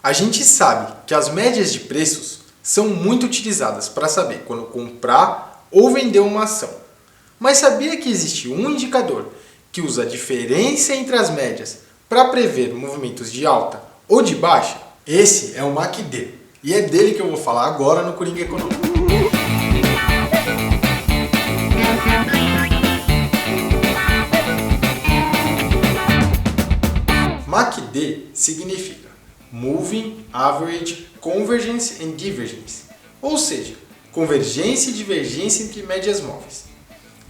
A gente sabe que as médias de preços são muito utilizadas para saber quando comprar ou vender uma ação. Mas sabia que existe um indicador que usa a diferença entre as médias para prever movimentos de alta ou de baixa? Esse é o MACD e é dele que eu vou falar agora no Coringa Econômico. MACD significa Moving Average Convergence and Divergence, ou seja, convergência e divergência entre médias móveis.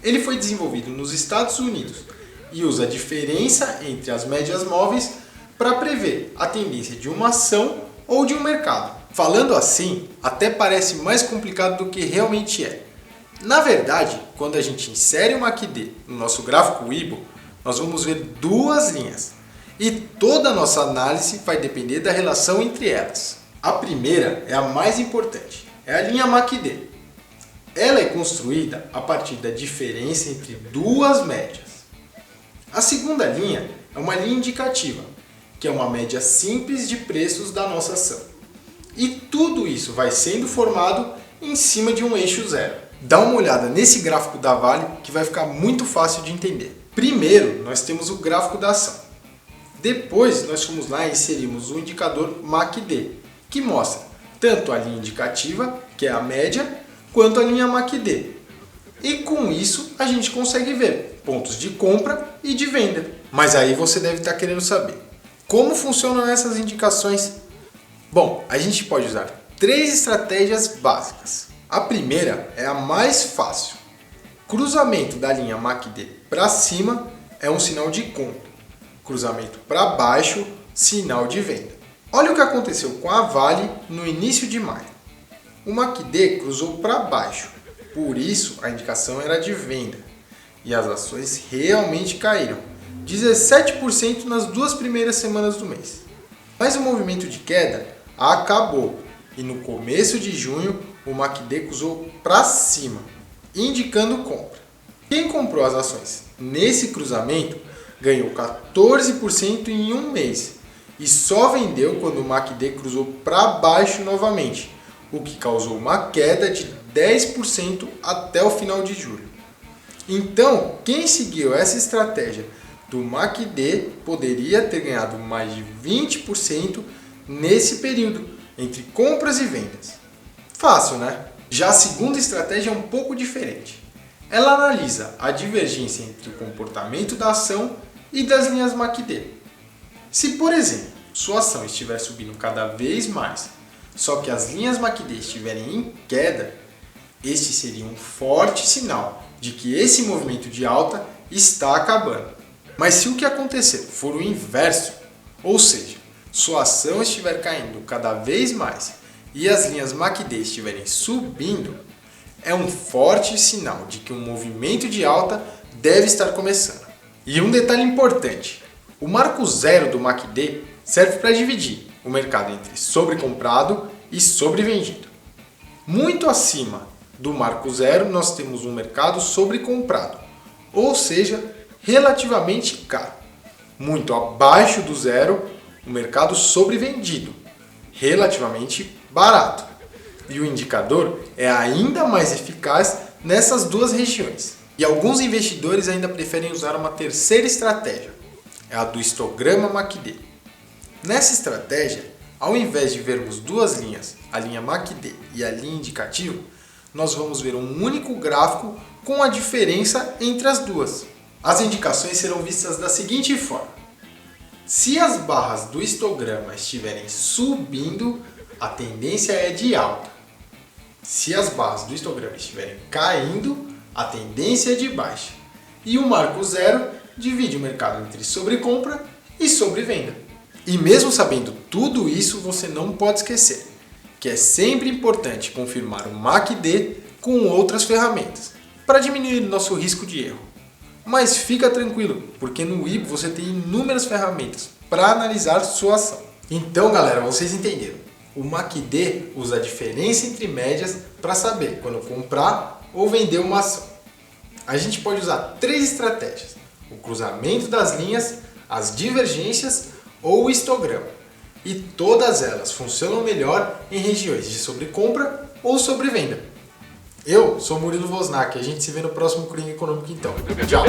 Ele foi desenvolvido nos Estados Unidos e usa a diferença entre as médias móveis para prever a tendência de uma ação ou de um mercado. Falando assim, até parece mais complicado do que realmente é. Na verdade, quando a gente insere o MACD no nosso gráfico Weibo, nós vamos ver duas linhas. E toda a nossa análise vai depender da relação entre elas. A primeira é a mais importante, é a linha MACD. Ela é construída a partir da diferença entre duas médias. A segunda linha é uma linha indicativa, que é uma média simples de preços da nossa ação. E tudo isso vai sendo formado em cima de um eixo zero. Dá uma olhada nesse gráfico da Vale que vai ficar muito fácil de entender. Primeiro, nós temos o gráfico da ação. Depois, nós fomos lá e inserimos o indicador MACD, que mostra tanto a linha indicativa, que é a média, quanto a linha MACD. E com isso, a gente consegue ver pontos de compra e de venda. Mas aí você deve estar querendo saber, como funcionam essas indicações? Bom, a gente pode usar três estratégias básicas. A primeira é a mais fácil. Cruzamento da linha MACD para cima é um sinal de compra. Cruzamento para baixo, sinal de venda. Olha o que aconteceu com a Vale no início de maio. O MACD cruzou para baixo, por isso a indicação era de venda. E as ações realmente caíram, 17% nas duas primeiras semanas do mês. Mas o movimento de queda acabou e no começo de junho o MACD cruzou para cima, indicando compra. Quem comprou as ações nesse cruzamento ganhou 14% em um mês e só vendeu quando o MACD cruzou para baixo novamente, o que causou uma queda de 10% até o final de julho. Então, quem seguiu essa estratégia do MACD poderia ter ganhado mais de 20% nesse período, entre compras e vendas. Fácil, né? Já a segunda estratégia é um pouco diferente. Ela analisa a divergência entre o comportamento da ação e das linhas MACD. Se, por exemplo, sua ação estiver subindo cada vez mais, só que as linhas MACD estiverem em queda, este seria um forte sinal de que esse movimento de alta está acabando. Mas se o que acontecer for o inverso, ou seja, sua ação estiver caindo cada vez mais e as linhas MACD estiverem subindo, é um forte sinal de que um movimento de alta deve estar começando. E um detalhe importante, o marco zero do MACD serve para dividir o mercado entre sobrecomprado e sobrevendido. Muito acima do marco zero nós temos um mercado sobrecomprado, ou seja, relativamente caro. Muito abaixo do zero, o mercado sobrevendido, relativamente barato. E o indicador é ainda mais eficaz nessas duas regiões. E alguns investidores ainda preferem usar uma terceira estratégia, é a do histograma MACD. Nessa estratégia, ao invés de vermos duas linhas, a linha MACD e a linha indicativa, nós vamos ver um único gráfico com a diferença entre as duas. As indicações serão vistas da seguinte forma. Se as barras do histograma estiverem subindo, a tendência é de alta. Se as barras do histograma estiverem caindo, a tendência é de baixa. E o marco zero divide o mercado entre sobrecompra e sobrevenda. E mesmo sabendo tudo isso, você não pode esquecer que é sempre importante confirmar o MACD com outras ferramentas para diminuir o nosso risco de erro. Mas fica tranquilo, porque no Weibo você tem inúmeras ferramentas para analisar sua ação. Então, galera, vocês entenderam. O MACD usa a diferença entre médias para saber quando comprar ou vender uma ação. A gente pode usar três estratégias: o cruzamento das linhas, as divergências ou o histograma. e todas elas funcionam melhor em regiões de sobrecompra ou sobrevenda. Eu sou Murilo Wozniak e a gente se vê no próximo Coringa Econômico então. Tchau!